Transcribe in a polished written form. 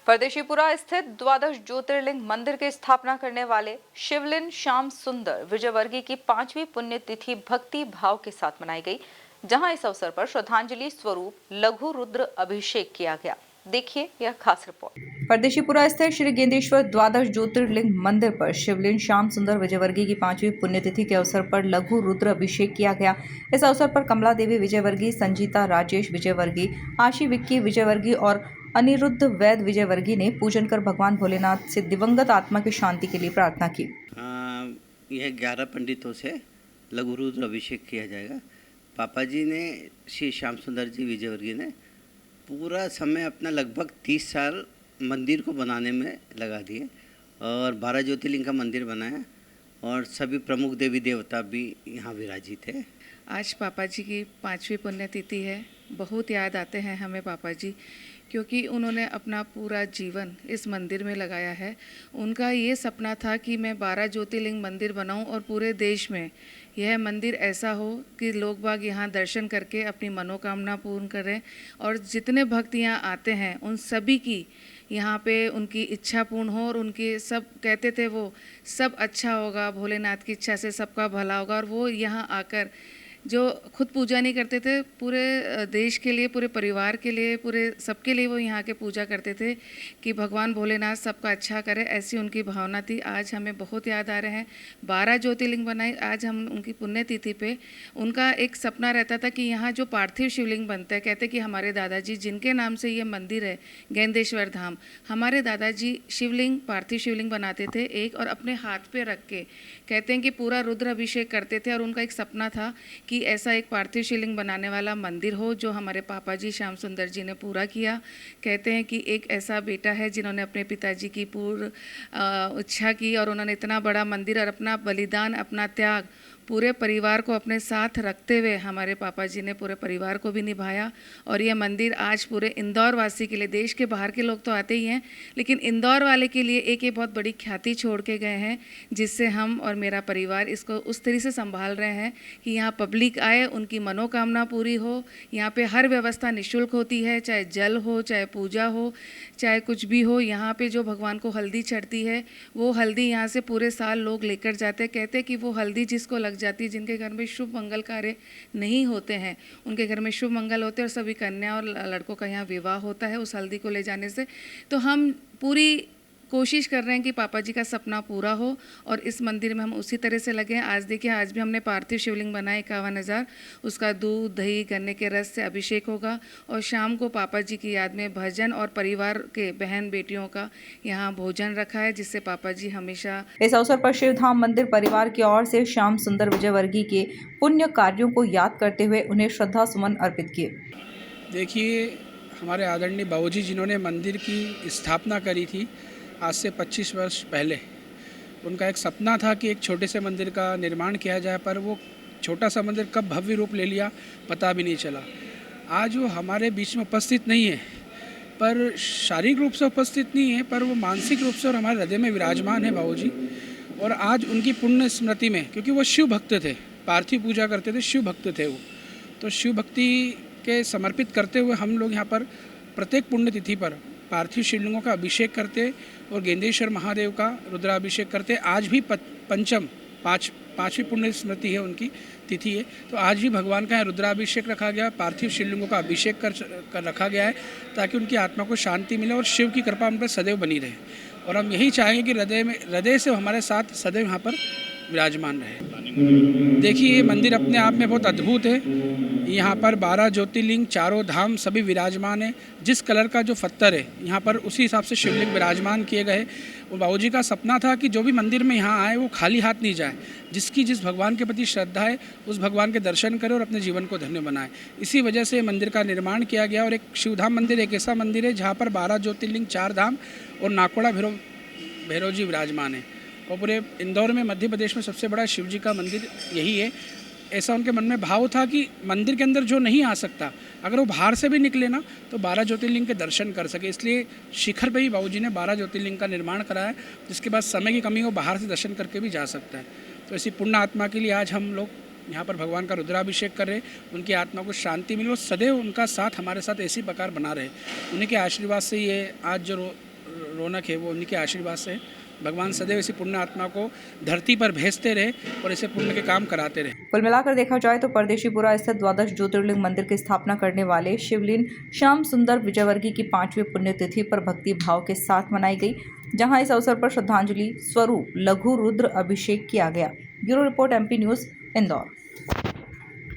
परदेशीपुरा स्थित द्वादश ज्योतिर्लिंग मंदिर की स्थापना करने वाले शिवलिंग श्याम सुंदर विजयवर्गीय की 5वीं पुण्यतिथि भक्ति भाव के साथ मनाई गई, जहां इस अवसर पर श्रद्धांजलि स्वरूप लघु रुद्र अभिषेक किया गया। देखिए यह खास रिपोर्ट। परदेशीपुरा स्थित श्री गेंदेश्वर द्वादश ज्योतिर्लिंग मंदिर पर शिवलिंग श्याम सुंदर विजयवर्गीय की 5वीं पुण्यतिथि के अवसर पर लघु रुद्र अभिषेक किया गया। इस अवसर पर कमला देवी विजयवर्गीय, संजीता राजेश विजयवर्गीय, आशी विक्की विजयवर्गीय और अनिरुद्ध वैद विजयवर्गीय ने पूजन कर भगवान भोलेनाथ से दिवंगत आत्मा की शांति के लिए प्रार्थना की। यह 11 पंडितों से लघु रुद्र अभिषेक किया जाएगा। पापा जी ने, श्री श्याम सुंदर जी विजयवर्गीय ने पूरा समय अपना लगभग 30 साल मंदिर को बनाने में लगा दिए और 12 ज्योतिर्लिंग का मंदिर बनाया और सभी प्रमुख देवी देवता भी यहाँ विराजित है। आज पापा जी की 5वीं पुण्यतिथि है। बहुत याद आते हैं हमें पापा जी, क्योंकि उन्होंने अपना पूरा जीवन इस मंदिर में लगाया है। उनका ये सपना था कि मैं 12 ज्योतिर्लिंग मंदिर बनाऊं और पूरे देश में यह मंदिर ऐसा हो कि लोग बाग यहाँ दर्शन करके अपनी मनोकामना पूर्ण करें और जितने भक्त यहाँ आते हैं उन सभी की यहाँ पे उनकी इच्छा पूर्ण हो और उनके सब कहते थे वो सब अच्छा होगा, भोलेनाथ की इच्छा से सबका भला होगा। और वो यहाँ आकर जो खुद पूजा नहीं करते थे, पूरे देश के लिए, पूरे परिवार के लिए, पूरे सबके लिए वो यहाँ के पूजा करते थे कि भगवान भोलेनाथ सबका अच्छा करे, ऐसी उनकी भावना थी। आज हमें बहुत याद आ रहे हैं। 12 ज्योतिर्लिंग बनाए आज हम उनकी पुण्यतिथि पे। उनका एक सपना रहता था कि यहाँ जो पार्थिव शिवलिंग बनता है, कहते कि हमारे दादाजी जिनके नाम से ये मंदिर है गेंदेश्वर धाम, हमारे दादाजी शिवलिंग, पार्थिव शिवलिंग बनाते थे एक और अपने हाथ पे रख के कहते हैं कि पूरा रुद्र अभिषेक करते थे। और उनका एक सपना था कि ऐसा एक पार्थिव शिवलिंग बनाने वाला मंदिर हो, जो हमारे पापा जी श्याम सुंदर जी ने पूरा किया। कहते हैं कि एक ऐसा बेटा है जिन्होंने अपने पिताजी की पूर्ण इच्छा की और उन्होंने इतना बड़ा मंदिर और अपना बलिदान, अपना त्याग, पूरे परिवार को अपने साथ रखते हुए हमारे पापा जी ने पूरे परिवार को भी निभाया। और यह मंदिर आज पूरे इंदौर वासी के लिए, देश के बाहर के लोग तो आते ही हैं, लेकिन इंदौर वाले के लिए एक ये बहुत बड़ी ख्याति छोड़ के गए हैं, जिससे हम और मेरा परिवार इसको उस तरह से संभाल रहे हैं कि यहाँ पब्लिक आए, उनकी मनोकामना पूरी हो। यहाँ पे हर व्यवस्था निःशुल्क होती है, चाहे जल हो, चाहे पूजा हो, चाहे कुछ भी हो। यहाँ पे जो भगवान को हल्दी चढ़ती है, वो हल्दी यहाँ से पूरे साल लोग लेकर जाते हैं। कहते हैं कि वो हल्दी जिसको लग जाती है, जिनके घर में शुभ मंगल कार्य नहीं होते हैं, उनके घर में शुभ मंगल होते हैं और सभी कन्या और लड़कों का यहाँ विवाह होता है उस हल्दी को ले जाने से। तो हम पूरी कोशिश कर रहे हैं कि पापा जी का सपना पूरा हो और इस मंदिर में हम उसी तरह से लगे हैं। आज देखिए, आज भी हमने पार्थिव शिवलिंग बनाए 51,000, उसका दूध, दही, गन्ने के रस से अभिषेक होगा और शाम को पापा जी की याद में भजन और परिवार के बहन बेटियों का यहाँ भोजन रखा है, जिससे पापा जी हमेशा। इस अवसर पर शिवधाम मंदिर परिवार की ओर से श्याम सुंदर विजयवर्गीय के पुण्य कार्यों को याद करते हुए उन्हें श्रद्धा सुमन अर्पित किए। देखिए, हमारे आदरणीय बाबूजी जिन्होंने मंदिर की स्थापना करी थी आज से 25 वर्ष पहले, उनका एक सपना था कि एक छोटे से मंदिर का निर्माण किया जाए, पर वो छोटा सा मंदिर कब भव्य रूप ले लिया पता भी नहीं चला। आज वो हमारे बीच में उपस्थित नहीं है, पर शारीरिक रूप से उपस्थित नहीं है, पर वो मानसिक रूप से और हमारे हृदय में विराजमान है बाबूजी। और आज उनकी पुण्य स्मृति में, क्योंकि वो शिव भक्त थे, पार्थिव पूजा करते थे, शिव भक्त थे वो, तो शिव भक्ति के समर्पित करते हुए हम लोग यहाँ पर प्रत्येक पुण्यतिथि पर पार्थिव शिवलिंगों का अभिषेक करते और गेंदेश्वर महादेव का रुद्राभिषेक करते। आज भी पाँचवीं पुण्य स्मृति है, उनकी तिथि है, तो आज भी भगवान का यहाँ रुद्राभिषेक रखा गया, पार्थिव शिवलिंगों का अभिषेक कर रखा गया है, ताकि उनकी आत्मा को शांति मिले और शिव की कृपा उन पर सदैव बनी रहे। और हम यही चाहेंगे कि हृदय से हमारे साथ सदैव यहाँ पर विराजमान रहे। देखिए, ये मंदिर अपने आप में बहुत अद्भुत है। यहाँ पर 12 ज्योतिर्लिंग, चारों धाम सभी विराजमान है। जिस कलर का जो पत्थर है यहाँ पर, उसी हिसाब से शिवलिंग विराजमान किए गए। और बाबूजी का सपना था कि जो भी मंदिर में यहाँ आए वो खाली हाथ नहीं जाए, जिसकी जिस भगवान के प्रति श्रद्धा है उस भगवान के दर्शन करे और अपने जीवन को धन्य बनाए। इसी वजह से मंदिर का निर्माण किया गया। और एक शिवधाम मंदिर एक ऐसा मंदिर है जहाँ पर 12 ज्योतिर्लिंग, 4 धाम और नाकोड़ा भैरव जी विराजमान है। और पूरे इंदौर में, मध्य प्रदेश में सबसे बड़ा शिव जी का मंदिर यही है। ऐसा उनके मन में भाव था कि मंदिर के अंदर जो नहीं आ सकता, अगर वो बाहर से भी निकले ना, तो 12 ज्योतिर्लिंग के दर्शन कर सके। इसलिए शिखर पे ही बाबूजी ने 12 ज्योतिर्लिंग का निर्माण कराया, जिसके बाद समय की कमी हो बाहर से दर्शन करके भी जा सकता है। तो ऐसी पुण्य आत्मा के लिए आज हम लोग यहाँ पर भगवान का रुद्राभिषेक कर रहे, उनकी आत्मा को शांति मिले और सदैव उनका साथ हमारे साथ इसी प्रकार बना रहे। उन्हीं के आशीर्वाद से ये आज जो रौनक है वो उन्हीं के आशीर्वाद से। भगवान सदैव इसी पुण्य आत्मा को धरती पर भेजते रहे और ऐसे पुण्य के काम कराते रहे। कुल मिलाकर देखा जाए तो परदेशीपुरा स्थित द्वादश ज्योतिर्लिंग मंदिर की स्थापना करने वाले शिवलिंग श्याम सुंदर विजयवर्गीय की 5वीं पुण्यतिथि पर भक्ति भाव के साथ मनाई गई, जहां इस अवसर पर श्रद्धांजलि स्वरूप लघु रुद्र अभिषेक किया गया। Bureau report MP news, Indore.